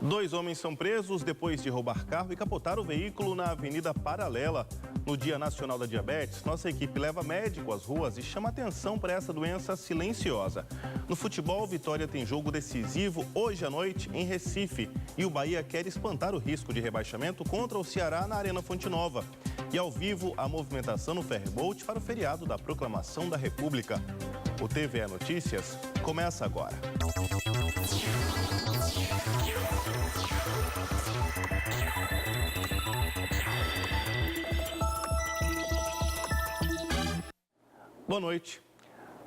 Dois homens são presos depois de roubar carro e capotar o veículo na Avenida Paralela. No Dia Nacional da Diabetes, nossa equipe leva médico às ruas e chama atenção para essa doença silenciosa. No futebol, Vitória tem jogo decisivo hoje à noite em Recife. E o Bahia quer espantar o risco de rebaixamento contra o Ceará na Arena Fonte Nova. E ao vivo, a movimentação no Ferryboat para o feriado da Proclamação da República. O TVE Notícias começa agora. Boa noite.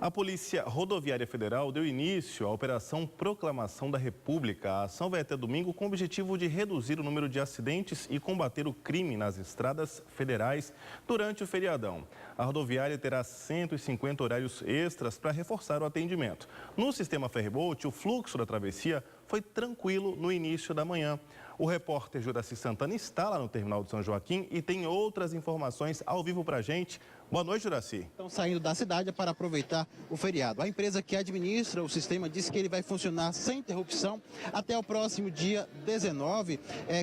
A Polícia Rodoviária Federal deu início à Operação Proclamação da República. A ação vai até domingo com o objetivo de reduzir o número de acidentes e combater o crime nas estradas federais durante o feriadão. A rodoviária terá 150 horários extras para reforçar o atendimento. No sistema Ferryboat, o fluxo da travessia foi tranquilo no início da manhã. O repórter Juraci Santana está lá no terminal de São Joaquim e tem outras informações ao vivo para a gente. Boa noite, Juraci. Estão saindo da cidade para aproveitar o feriado. A empresa que administra o sistema disse que ele vai funcionar sem interrupção até o próximo dia 19,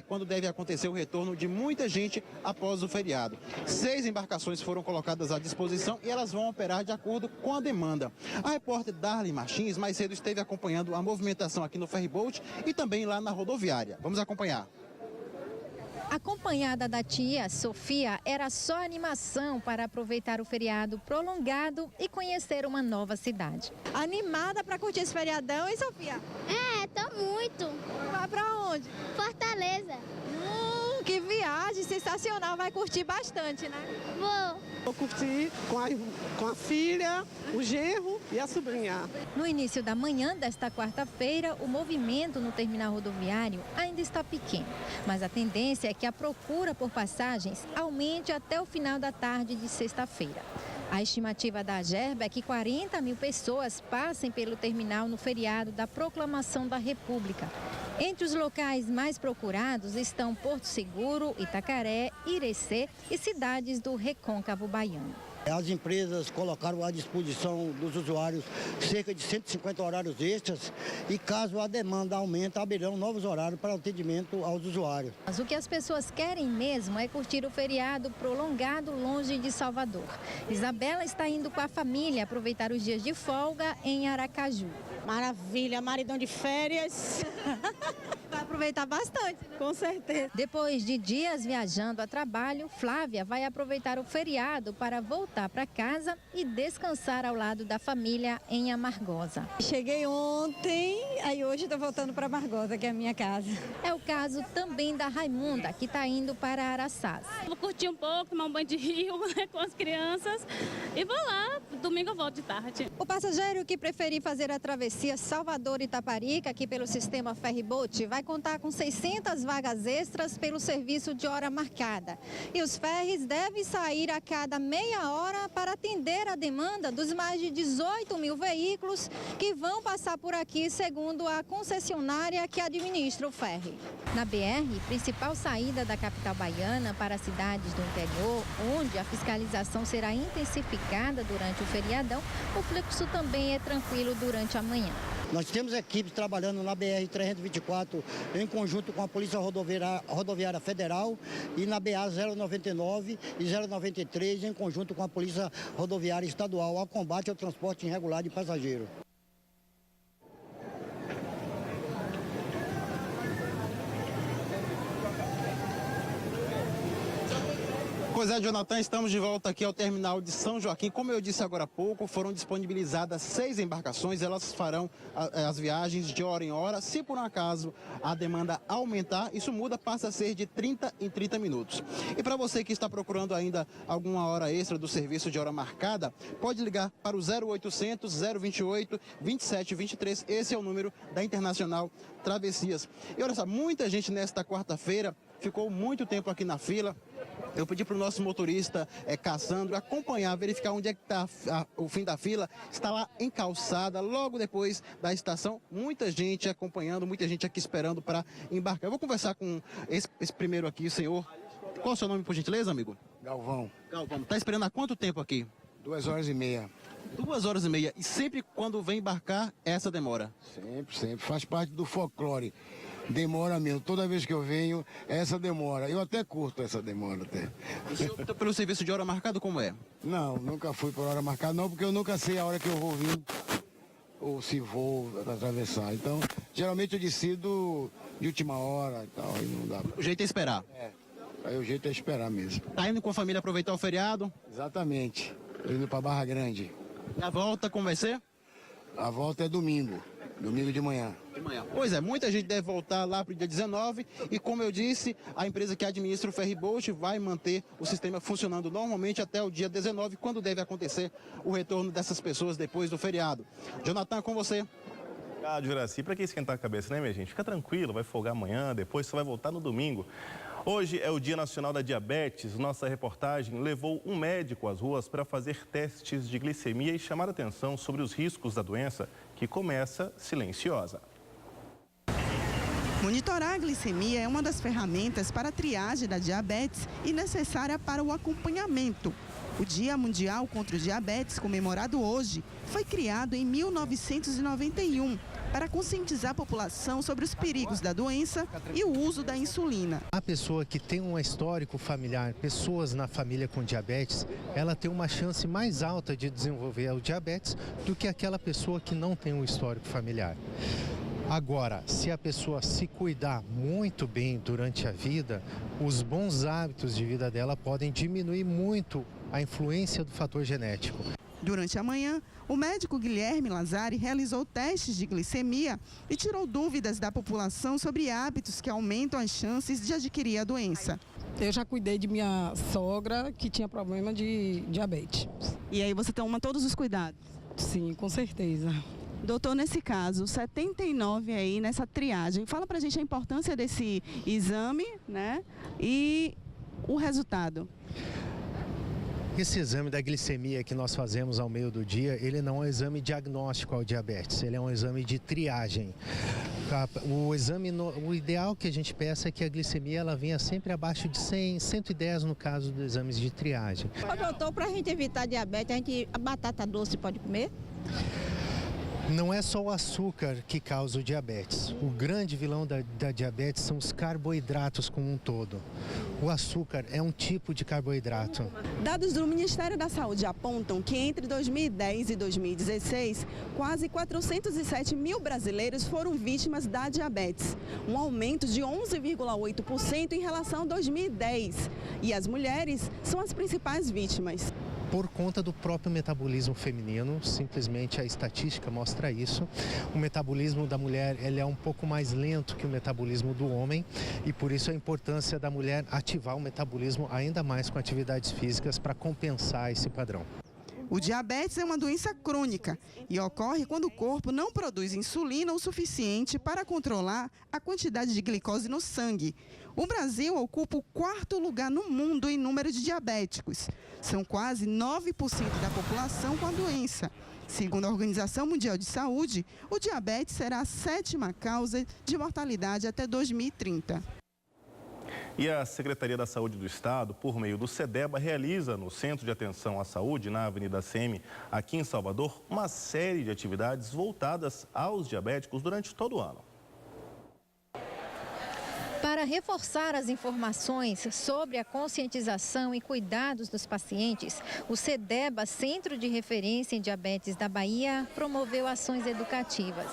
quando deve acontecer o retorno de muita gente após o feriado. 6 embarcações foram colocadas à disposição e elas vão operar de acordo com a demanda. A repórter Darlene Martins mais cedo esteve acompanhando a movimentação aqui no Ferryboat e também lá na rodoviária. Vamos acompanhar. Acompanhada da tia Sofia, era só animação para aproveitar o feriado prolongado e conhecer uma nova cidade. Animada para curtir esse feriadão, hein, Sofia? Tô muito. Vai para onde? Fortaleza. Que viagem sensacional, vai curtir bastante, né? Vou curtir com a filha, o genro e a sobrinha. No início da manhã desta quarta-feira, o movimento no terminal rodoviário ainda está pequeno, mas a tendência é que a procura por passagens aumente até o final da tarde de sexta-feira. A estimativa da Agerba é que 40 mil pessoas passem pelo terminal no feriado da Proclamação da República. Entre os locais mais procurados estão Porto Seguro, Itacaré, Irecê e cidades do Recôncavo Baiano. As empresas colocaram à disposição dos usuários cerca de 150 horários extras e caso a demanda aumente, abrirão novos horários para atendimento aos usuários. Mas o que as pessoas querem mesmo é curtir o feriado prolongado longe de Salvador. Isabela está indo com a família aproveitar os dias de folga em Aracaju. Maravilha, maridão de férias. Vai aproveitar bastante, né? Com certeza. Depois de dias viajando a trabalho, Flávia vai aproveitar o feriado para voltar para casa e descansar ao lado da família em Amargosa. Cheguei ontem, aí hoje estou voltando para Amargosa, que é a minha casa. É o caso também da Raimunda, que está indo para Araçás. Vou curtir um pouco, tomar um banho de rio, né, com as crianças e vou lá. Domingo eu volto de tarde. O passageiro que preferir fazer a travessia Salvador-Itaparica, aqui pelo sistema Ferryboat, vai contar com 600 vagas extras pelo serviço de hora marcada. E os ferries devem sair a cada meia hora para atender a demanda dos mais de 18 mil veículos que vão passar por aqui, segundo a concessionária que administra o ferry. Na BR, principal saída da capital baiana para cidades do interior, onde a fiscalização será intensificada durante o feriadão, o fluxo também é tranquilo durante a manhã. Nós temos equipes trabalhando na BR-324 em conjunto com a Polícia Rodoviária Federal e na BA 099 e 093 em conjunto com a Polícia Rodoviária Estadual ao combate ao transporte irregular de passageiros. Pois é, Jonathan, estamos de volta aqui ao terminal de São Joaquim. Como eu disse agora há pouco, foram disponibilizadas 6 embarcações. Elas farão as viagens de hora em hora. Se por um acaso a demanda aumentar, isso muda, passa a ser de 30 em 30 minutos. E para você que está procurando ainda alguma hora extra do serviço de hora marcada, pode ligar para o 0800 028 2723. Esse é o número da Internacional Travessias. E olha só, muita gente nesta quarta-feira ficou muito tempo aqui na fila. Eu pedi para o nosso motorista, Cassandro, acompanhar, verificar onde é que está o fim da fila. Está lá em Calçada, logo depois da estação. Muita gente acompanhando, muita gente aqui esperando para embarcar. Eu vou conversar com esse primeiro aqui, senhor. Qual é o seu nome, por gentileza, amigo? Galvão. Galvão. Está esperando há quanto tempo aqui? 2h30. 2h30. E sempre quando vem embarcar, essa demora? Sempre. Faz parte do folclore. demora mesmo. Toda vez que eu venho, essa demora. Eu até curto essa demora até. O senhor opta pelo serviço de hora marcada, como é? Não, nunca fui por hora marcada não, porque eu nunca sei a hora que eu vou vir ou se vou atravessar. Então, geralmente eu decido de última hora e tal, aí não dá. O jeito é esperar. Aí o jeito é esperar mesmo. Tá indo com a família aproveitar o feriado? Exatamente. Tô indo pra Barra Grande. E a volta, como vai ser? A volta é domingo de manhã. Pois é, muita gente deve voltar lá para o dia 19 e, como eu disse, a empresa que administra o ferryboat vai manter o sistema funcionando normalmente até o dia 19, quando deve acontecer o retorno dessas pessoas depois do feriado. Jonathan, com você. Obrigado, Juraci. Para que esquentar a cabeça, né, minha gente? Fica tranquilo, vai folgar amanhã, depois você vai voltar no domingo. Hoje é o Dia Nacional da Diabetes. Nossa reportagem levou um médico às ruas para fazer testes de glicemia e chamar atenção sobre os riscos da doença, que começa silenciosa. Monitorar a glicemia é uma das ferramentas para a triagem da diabetes e necessária para o acompanhamento. O Dia Mundial contra o Diabetes, comemorado hoje, foi criado em 1991 para conscientizar a população sobre os perigos da doença e o uso da insulina. A pessoa que tem um histórico familiar, pessoas na família com diabetes, ela tem uma chance mais alta de desenvolver o diabetes do que aquela pessoa que não tem um histórico familiar. Agora, se a pessoa se cuidar muito bem durante a vida, os bons hábitos de vida dela podem diminuir muito a influência do fator genético. Durante a manhã, o médico Guilherme Lazari realizou testes de glicemia e tirou dúvidas da população sobre hábitos que aumentam as chances de adquirir a doença. Eu já cuidei de minha sogra que tinha problema de diabetes. E aí você toma todos os cuidados? Sim, com certeza. Doutor, nesse caso, 79 aí nessa triagem, fala pra gente a importância desse exame, né? E o resultado. Esse exame da glicemia que nós fazemos ao meio do dia, ele não é um exame diagnóstico ao diabetes, ele é um exame de triagem. O ideal que a gente peça é que a glicemia ela venha sempre abaixo de 100, 110 no caso dos exames de triagem. Doutor, para a gente evitar diabetes, a batata doce pode comer? Não é só o açúcar que causa o diabetes. O grande vilão da diabetes são os carboidratos como um todo. O açúcar é um tipo de carboidrato. Dados do Ministério da Saúde apontam que entre 2010 e 2016, quase 407 mil brasileiros foram vítimas da diabetes, um aumento de 11,8% em relação a 2010. E as mulheres são as principais vítimas. Por conta do próprio metabolismo feminino, simplesmente a estatística mostra isso. O metabolismo da mulher ele é um pouco mais lento que o metabolismo do homem e por isso a importância da mulher ativar o metabolismo ainda mais com atividades físicas para compensar esse padrão. O diabetes é uma doença crônica e ocorre quando o corpo não produz insulina o suficiente para controlar a quantidade de glicose no sangue. O Brasil ocupa o 4º lugar no mundo em número de diabéticos. São quase 9% da população com a doença. Segundo a Organização Mundial de Saúde, o diabetes será a 7ª causa de mortalidade até 2030. E a Secretaria da Saúde do Estado, por meio do SEDEBA, realiza no Centro de Atenção à Saúde, na Avenida CM, aqui em Salvador, uma série de atividades voltadas aos diabéticos durante todo o ano. Para reforçar as informações sobre a conscientização e cuidados dos pacientes, o SEDEBA, Centro de Referência em Diabetes da Bahia, promoveu ações educativas.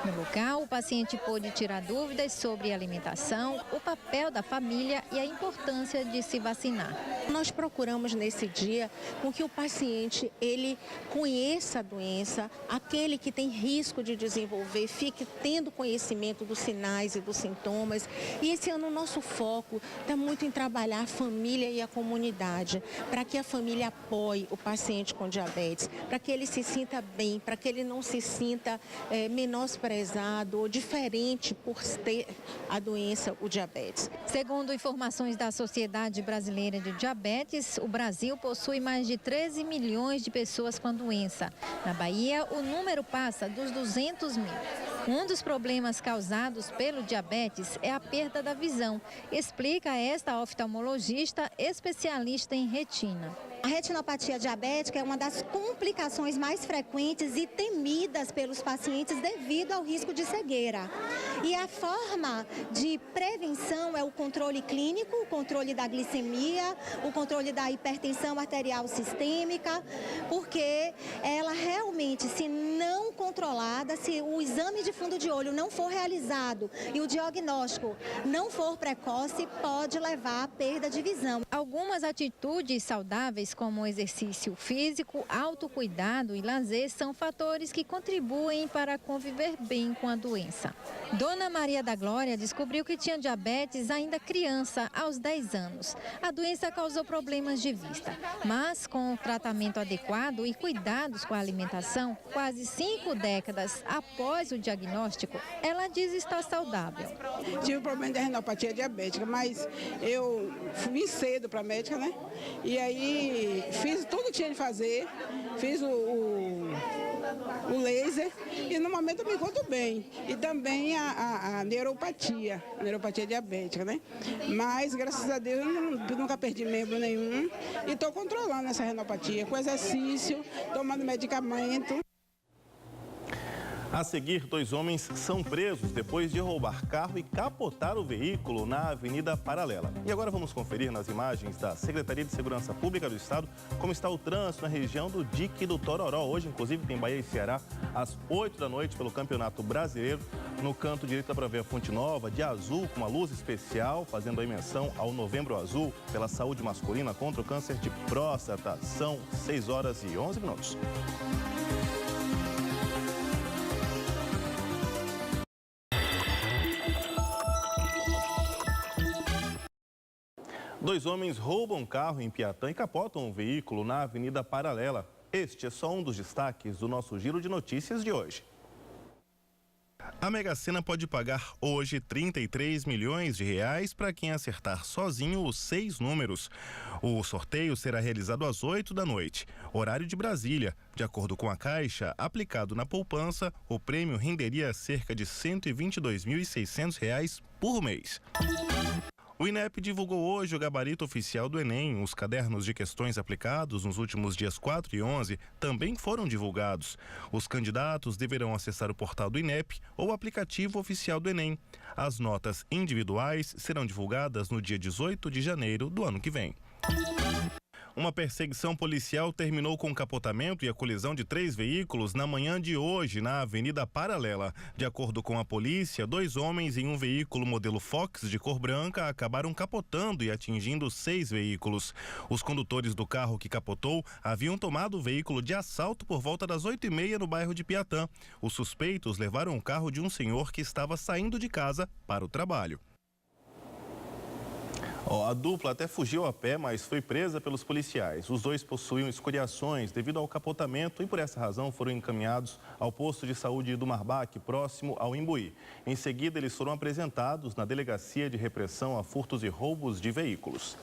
No local, o paciente pôde tirar dúvidas sobre alimentação, o papel da família e a importância de se vacinar. Nós procuramos nesse dia com que o paciente ele conheça a doença, aquele que tem risco de desenvolver, fique tendo conhecimento dos sinais e dos sintomas. E esse ano o nosso foco está muito em trabalhar a família e a comunidade, para que a família apoie o paciente com diabetes, para que ele se sinta bem, para que ele não se sinta menosprezado ou diferente por ter a doença, o diabetes. Segundo informações da Sociedade Brasileira de Diabetes, o Brasil possui mais de 13 milhões de pessoas com a doença. Na Bahia, o número passa dos 200 mil. Um dos problemas causados pelo diabetes é a perda da visão, explica esta oftalmologista especialista em retina. A retinopatia diabética é uma das complicações mais frequentes e temidas pelos pacientes devido ao risco de cegueira. E a forma de prevenção é o controle clínico, o controle da glicemia, o controle da hipertensão arterial sistêmica, porque ela realmente, se não controlada, se o exame de fundo de olho não for realizado e o diagnóstico não for precoce, pode levar à perda de visão. Algumas atitudes saudáveis, como exercício físico, autocuidado e lazer, são fatores que contribuem para conviver bem com a doença. Dona Maria da Glória descobriu que tinha diabetes ainda criança, aos 10 anos. A doença causou problemas de vista, mas com o tratamento adequado e cuidados com a alimentação, quase 5 décadas após o diagnóstico, ela diz estar saudável. Tive problema de retinopatia diabética, mas eu vim cedo para a médica, né? E aí fiz tudo que tinha de fazer, fiz o laser e no momento eu me encontro bem. E também a neuropatia diabética, né? Mas graças a Deus eu nunca perdi membro nenhum e estou controlando essa retinopatia com exercício, tomando medicamento. A seguir, 2 homens são presos depois de roubar carro e capotar o veículo na Avenida Paralela. E agora vamos conferir nas imagens da Secretaria de Segurança Pública do Estado como está o trânsito na região do Dique do Tororó. Hoje, inclusive, tem Bahia e Ceará às 8 da noite pelo Campeonato Brasileiro. No canto direito dá para ver a Fonte Nova de azul com uma luz especial, fazendo a menção ao Novembro Azul pela saúde masculina contra o câncer de próstata. São 6 horas e 11 minutos. Dois homens roubam carro em Piatã e capotam um veículo na Avenida Paralela. Este é só um dos destaques do nosso giro de notícias de hoje. A Mega Sena pode pagar hoje 33 milhões de reais para quem acertar sozinho os 6 números. O sorteio será realizado às 8 da noite, horário de Brasília. De acordo com a Caixa, aplicado na poupança, o prêmio renderia cerca de R$ 122.600 por mês. O INEP divulgou hoje o gabarito oficial do Enem. Os cadernos de questões aplicados nos últimos dias 4 e 11 também foram divulgados. Os candidatos deverão acessar o portal do INEP ou o aplicativo oficial do Enem. As notas individuais serão divulgadas no dia 18 de janeiro do ano que vem. Uma perseguição policial terminou com o capotamento e a colisão de 3 veículos na manhã de hoje, na Avenida Paralela. De acordo com a polícia, 2 homens em um veículo modelo Fox de cor branca acabaram capotando e atingindo 6 veículos. Os condutores do carro que capotou haviam tomado o veículo de assalto por volta das 8h30 no bairro de Piatã. Os suspeitos levaram o carro de um senhor que estava saindo de casa para o trabalho. A dupla até fugiu a pé, mas foi presa pelos policiais. Os 2 possuíam escoriações devido ao capotamento e, por essa razão, foram encaminhados ao posto de saúde do Marbac, próximo ao Imbuí. Em seguida, eles foram apresentados na Delegacia de Repressão a Furtos e Roubos de Veículos.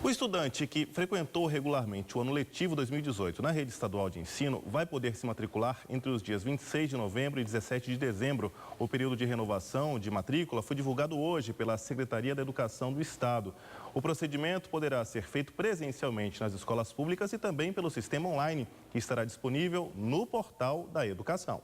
O estudante que frequentou regularmente o ano letivo 2018 na rede estadual de ensino vai poder se matricular entre os dias 26 de novembro e 17 de dezembro. O período de renovação de matrícula foi divulgado hoje pela Secretaria da Educação do Estado. O procedimento poderá ser feito presencialmente nas escolas públicas e também pelo sistema online, que estará disponível no portal da Educação.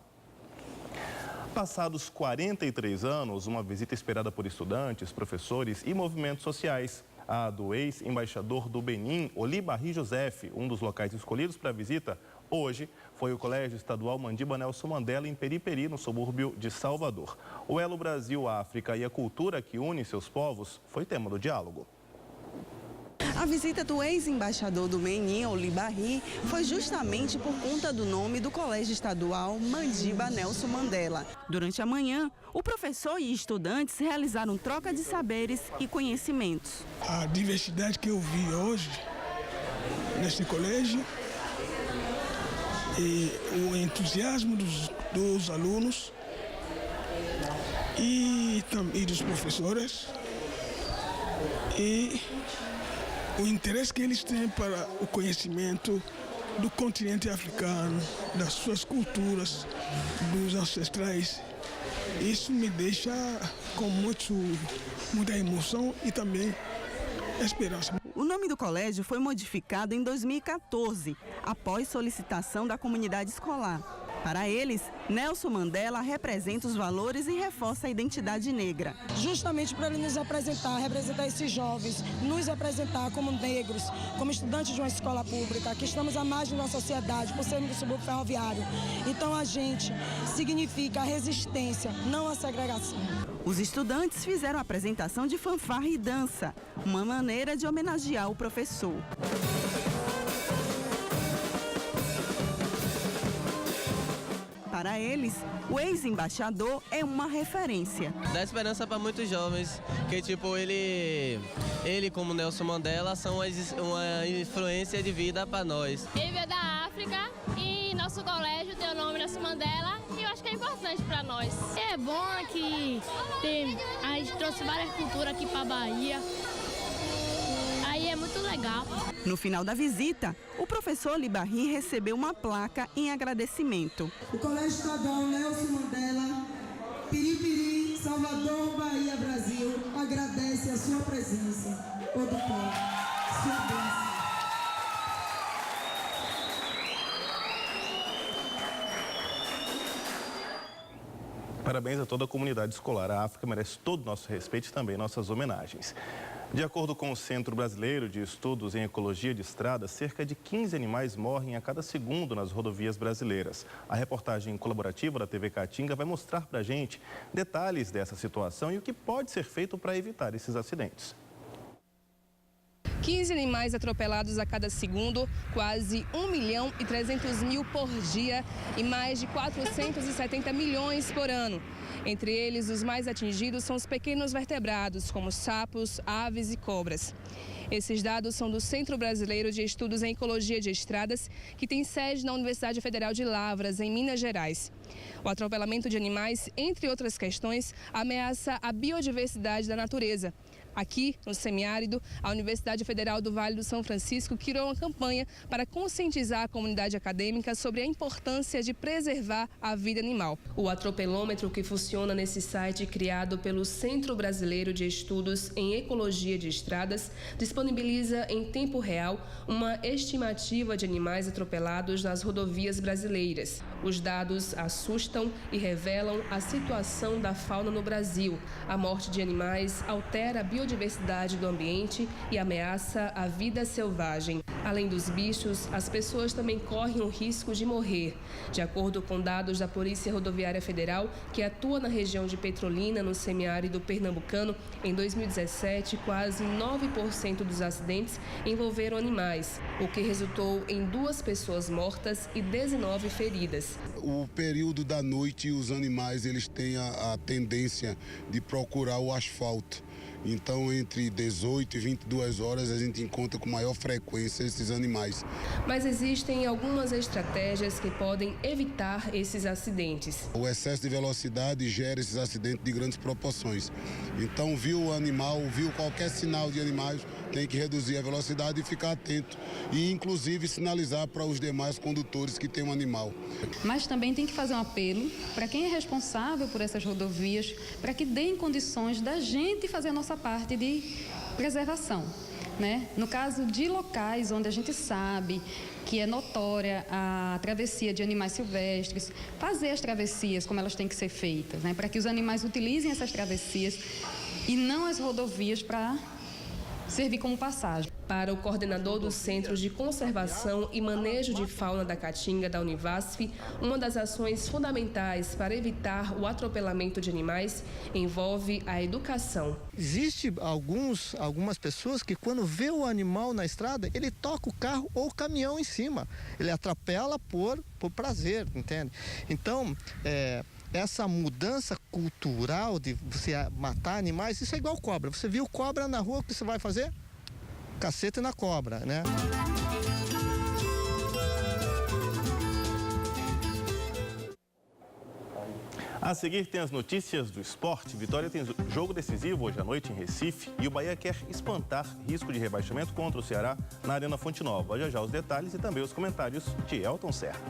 Passados 43 anos, uma visita esperada por estudantes, professores e movimentos sociais. A do ex-embaixador do Benin, Olibarri Joseph, um dos locais escolhidos para a visita, hoje foi o Colégio Estadual Mandiba Nelson Mandela, em Periperi, no subúrbio de Salvador. O elo Brasil-África e a cultura que une seus povos foi tema do diálogo. A visita do ex-embaixador do Benin, Olibarri, foi justamente por conta do nome do Colégio Estadual Mandiba Nelson Mandela. Durante a manhã, o professor e estudantes realizaram troca de saberes e conhecimentos. A diversidade que eu vi hoje neste colégio e o entusiasmo dos alunos e dos professores e o interesse que eles têm para o conhecimento do continente africano, das suas culturas, dos ancestrais. Isso me deixa com muita emoção e também esperança. O nome do colégio foi modificado em 2014, após solicitação da comunidade escolar. Para eles, Nelson Mandela representa os valores e reforça a identidade negra. Justamente para ele nos apresentar, representar esses jovens, nos apresentar como negros, como estudantes de uma escola pública, que estamos à margem da sociedade, por sermos do subúrbio ferroviário. Então a gente significa a resistência, não a segregação. Os estudantes fizeram a apresentação de fanfarra e dança, uma maneira de homenagear o professor. Para eles, o ex-embaixador é uma referência. Dá esperança para muitos jovens, que tipo, ele como Nelson Mandela, são uma influência de vida para nós. Ele veio da África e nosso colégio tem o nome Nelson Mandela e eu acho que é importante para nós. É bom que a gente trouxe várias culturas aqui para a Bahia. Aí é muito legal. No final da visita, o professor Libarri recebeu uma placa em agradecimento. O Colégio Estadual Nelson Mandela, Piripiri, Salvador, Bahia, Brasil, agradece a sua presença. Ô, doutor, sua bênção. Parabéns a toda a comunidade escolar. A África merece todo o nosso respeito e também nossas homenagens. De acordo com o Centro Brasileiro de Estudos em Ecologia de Estradas, cerca de 15 animais morrem a cada segundo nas rodovias brasileiras. A reportagem colaborativa da TV Caatinga vai mostrar para a gente detalhes dessa situação e o que pode ser feito para evitar esses acidentes. 15 animais atropelados a cada segundo, quase 1.300.000 por dia e mais de 470 milhões por ano. Entre eles, os mais atingidos são os pequenos vertebrados, como sapos, aves e cobras. Esses dados são do Centro Brasileiro de Estudos em Ecologia de Estradas, que tem sede na Universidade Federal de Lavras, em Minas Gerais. O atropelamento de animais, entre outras questões, ameaça a biodiversidade da natureza. Aqui, no semiárido, a Universidade Federal do Vale do São Francisco criou uma campanha para conscientizar a comunidade acadêmica sobre a importância de preservar a vida animal. O atropelômetro, que funciona nesse site criado pelo Centro Brasileiro de Estudos em Ecologia de Estradas, disponibiliza em tempo real uma estimativa de animais atropelados nas rodovias brasileiras. Os dados assustam e revelam a situação da fauna no Brasil. A morte de animais altera a biodiversidade do ambiente e ameaça a vida selvagem. Além dos bichos, as pessoas também correm o risco de morrer. De acordo com dados da Polícia Rodoviária Federal, que atua na região de Petrolina, no semiárido pernambucano, em 2017, quase 9% dos acidentes envolveram animais, o que resultou em 2 pessoas mortas e 19 feridas. O período da noite, os animais eles têm a tendência de procurar o asfalto. Então, entre 18 e 22 horas, a gente encontra com maior frequência esses animais. Mas existem algumas estratégias que podem evitar esses acidentes. O excesso de velocidade gera esses acidentes de grandes proporções. Então, viu o animal, viu qualquer sinal de animais, tem que reduzir a velocidade e ficar atento. E, inclusive, sinalizar para os demais condutores que tem um animal. Mas também tem que fazer um apelo para quem é responsável por essas rodovias, para que deem condições da gente fazer a nossa parte de preservação, né? No caso de locais onde a gente sabe que é notória a travessia de animais silvestres, fazer as travessias como elas têm que ser feitas, né? Para que os animais utilizem essas travessias e não as rodovias para servir como passagem. Para o coordenador dos Centros de Conservação e Manejo de Fauna da Caatinga, da Univasf, uma das ações fundamentais para evitar o atropelamento de animais envolve a educação. Existe algumas pessoas que quando vê o animal na estrada, ele toca o carro ou o caminhão em cima. Ele atropela por prazer, entende? Então, essa mudança cultural de você matar animais, isso é igual cobra. Você viu cobra na rua, o que você vai fazer? Cacete na cobra, né? A seguir tem as notícias do esporte. Vitória tem jogo decisivo hoje à noite em Recife e o Bahia quer espantar risco de rebaixamento contra o Ceará na Arena Fonte Nova. Já já os detalhes e também os comentários de Elton Serra.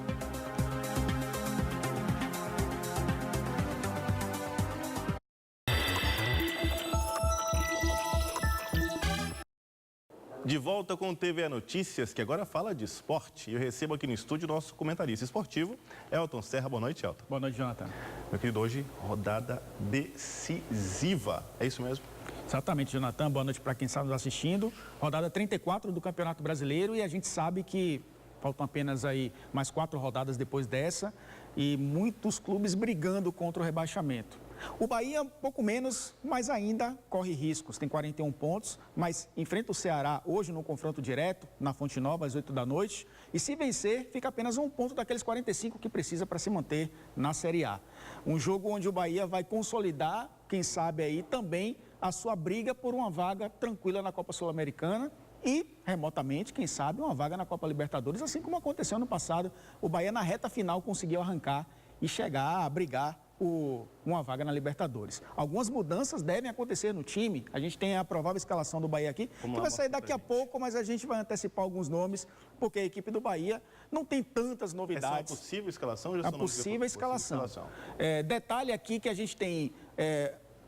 De volta com o TVE Notícias, que agora fala de esporte. E eu recebo aqui no estúdio o nosso comentarista esportivo, Elton Serra. Boa noite, Elton. Boa noite, Jonathan. Meu querido, hoje, rodada decisiva. É isso mesmo? Exatamente, Jonathan. Boa noite para quem está nos assistindo. Rodada 34 do Campeonato Brasileiro e a gente sabe que faltam apenas aí mais 4 rodadas depois dessa e muitos clubes brigando contra o rebaixamento. O Bahia, pouco menos, mas ainda corre riscos. Tem 41 pontos, mas enfrenta o Ceará hoje no confronto direto, na Fonte Nova, às 8 da noite. E se vencer, fica apenas 1 ponto daqueles 45 que precisa para se manter na Série A. Um jogo onde o Bahia vai consolidar, quem sabe aí também, a sua briga por uma vaga tranquila na Copa Sul-Americana e, remotamente, quem sabe, uma vaga na Copa Libertadores, assim como aconteceu no passado. O Bahia, na reta final, conseguiu arrancar e chegar a brigar por uma vaga na Libertadores. Algumas mudanças devem acontecer no time. A gente tem a provável escalação do Bahia aqui, que vai sair daqui a pouco, mas a gente vai antecipar alguns nomes, porque a equipe do Bahia não tem tantas novidades. Essa é uma possível escalação? A possível escalação. Detalhe aqui que a gente tem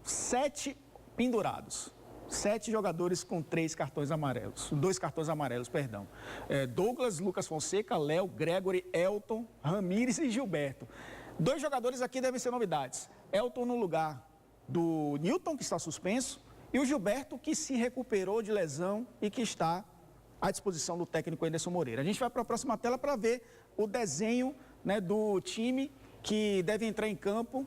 7 pendurados. 7 jogadores com 3 cartões amarelos, 2 cartões amarelos, perdão. Douglas, Lucas Fonseca, Léo, Gregory, Elton, Ramírez e Gilberto. 2 jogadores aqui devem ser novidades. Elton no lugar do Newton, que está suspenso, e o Gilberto, que se recuperou de lesão e que está à disposição do técnico Anderson Moreira. A gente vai para a próxima tela para ver o desenho, né, do time que deve entrar em campo.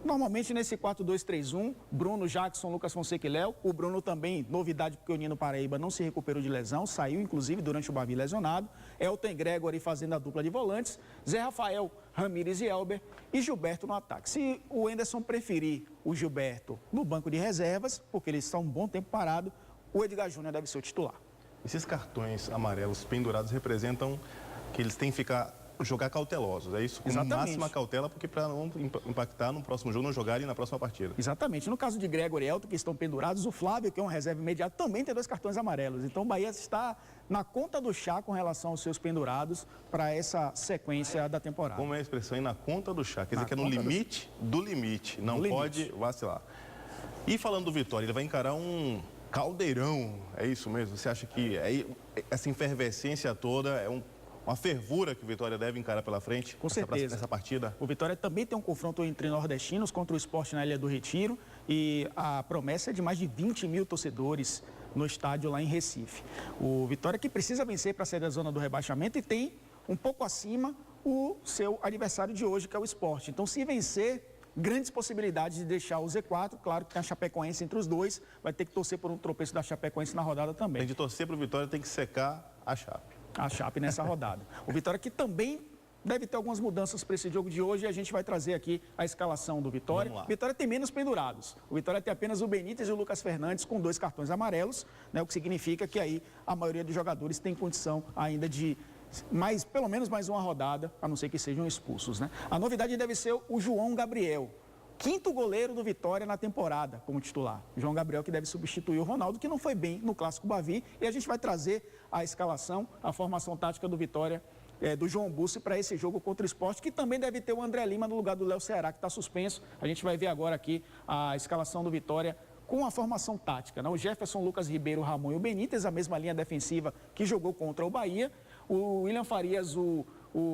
Normalmente nesse 4-2-3-1, Bruno, Jackson, Lucas Fonseca e Léo. O Bruno também, novidade porque o Nino Paraíba não se recuperou de lesão, saiu inclusive durante o Bavi lesionado. Elton e Gregory fazendo a dupla de volantes. Zé Rafael, Ramírez e Elber e Gilberto no ataque. Se o Anderson preferir o Gilberto no banco de reservas, porque ele está um bom tempo parado, o Edgar Júnior deve ser o titular. Esses cartões amarelos pendurados representam que eles têm que jogar cautelosos, é isso? Com máxima cautela, porque para não impactar no próximo jogo, não jogarem na próxima partida. Exatamente. No caso de Gregory e Elton, que estão pendurados, o Flávio, que é um reserva imediato, também tem 2 cartões amarelos. Então o Bahia está na conta do chá com relação aos seus pendurados para essa sequência da temporada. Como é a expressão aí, na conta do chá? Quer dizer que é no limite do limite, não pode vacilar. E falando do Vitória, ele vai encarar um caldeirão, é isso mesmo? Você acha que essa efervescência toda é uma fervura que o Vitória deve encarar pela frente? Com certeza. Nessa partida? O Vitória também tem um confronto entre nordestinos contra o Sport na Ilha do Retiro e a promessa é de mais de 20 mil torcedores no estádio lá em Recife. O Vitória que precisa vencer para sair da zona do rebaixamento e tem um pouco acima o seu adversário de hoje, que é o Sport. Então, se vencer, grandes possibilidades de deixar o Z4, claro que tem a Chapecoense entre os dois, vai ter que torcer por um tropeço da Chapecoense na rodada também. Tem de torcer para o Vitória, tem que secar a Chape. A Chape nessa rodada. O Vitória que também deve ter algumas mudanças para esse jogo de hoje e a gente vai trazer aqui a escalação do Vitória. O Vitória tem menos pendurados. O Vitória tem apenas o Benítez e o Lucas Fernandes com 2 cartões amarelos, né, o que significa que aí a maioria dos jogadores tem condição ainda de pelo menos mais uma rodada, a não ser que sejam expulsos, né? A novidade deve ser o João Gabriel, 5º goleiro do Vitória na temporada como titular. João Gabriel que deve substituir o Ronaldo, que não foi bem no Clássico Bavi. E a gente vai trazer a escalação, a formação tática do Vitória, do João Bussi para esse jogo contra o Sport, que também deve ter o André Lima no lugar do Léo Ceará, que está suspenso. A gente vai ver agora aqui a escalação do Vitória com a formação tática, né? O Jefferson, Lucas Ribeiro, Ramon e o Benítez, a mesma linha defensiva que jogou contra o Bahia. O William Farias, o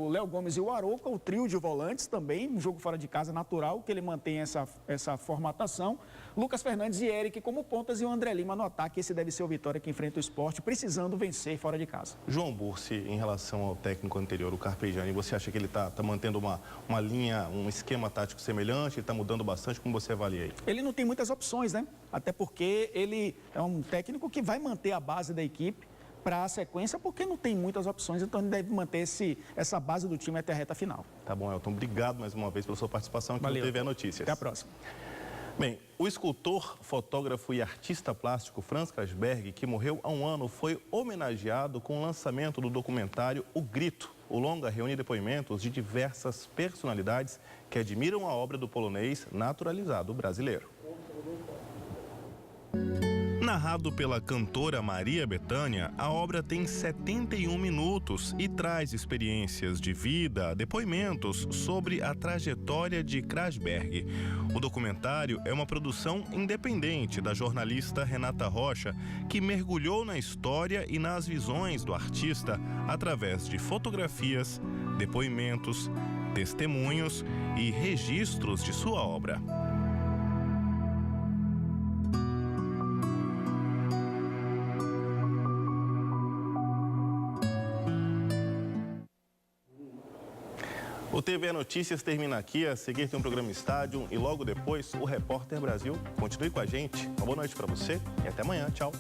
Léo Gomes e o Arouca, o trio de volantes também, um jogo fora de casa natural, que ele mantém essa formatação. Lucas Fernandes e Eric como pontas e o André Lima no ataque. Esse deve ser o Vitória que enfrenta o Sport, precisando vencer fora de casa. João Bussi, em relação ao técnico anterior, o Carpegiani, você acha que ele está mantendo uma linha, um esquema tático semelhante? Ele está mudando bastante? Como você avalia aí? Ele não tem muitas opções, né? Até porque ele é um técnico que vai manter a base da equipe para a sequência, porque não tem muitas opções, então ele deve manter essa base do time até a reta final. Tá bom, Elton. Obrigado mais uma vez pela sua participação aqui no TVE Notícias. Até a próxima. Bem, o escultor, fotógrafo e artista plástico Franz Krasberg, que morreu há um ano, foi homenageado com o lançamento do documentário O Grito. O longa reúne depoimentos de diversas personalidades que admiram a obra do polonês naturalizado brasileiro. Na narrado pela cantora Maria Bethânia, a obra tem 71 minutos e traz experiências de vida, depoimentos sobre a trajetória de Krasberg. O documentário é uma produção independente da jornalista Renata Rocha, que mergulhou na história e nas visões do artista através de fotografias, depoimentos, testemunhos e registros de sua obra. O TV Notícias termina aqui. A seguir tem um programa Estádio e logo depois o Repórter Brasil. Continue com a gente. Uma boa noite para você e até amanhã. Tchau.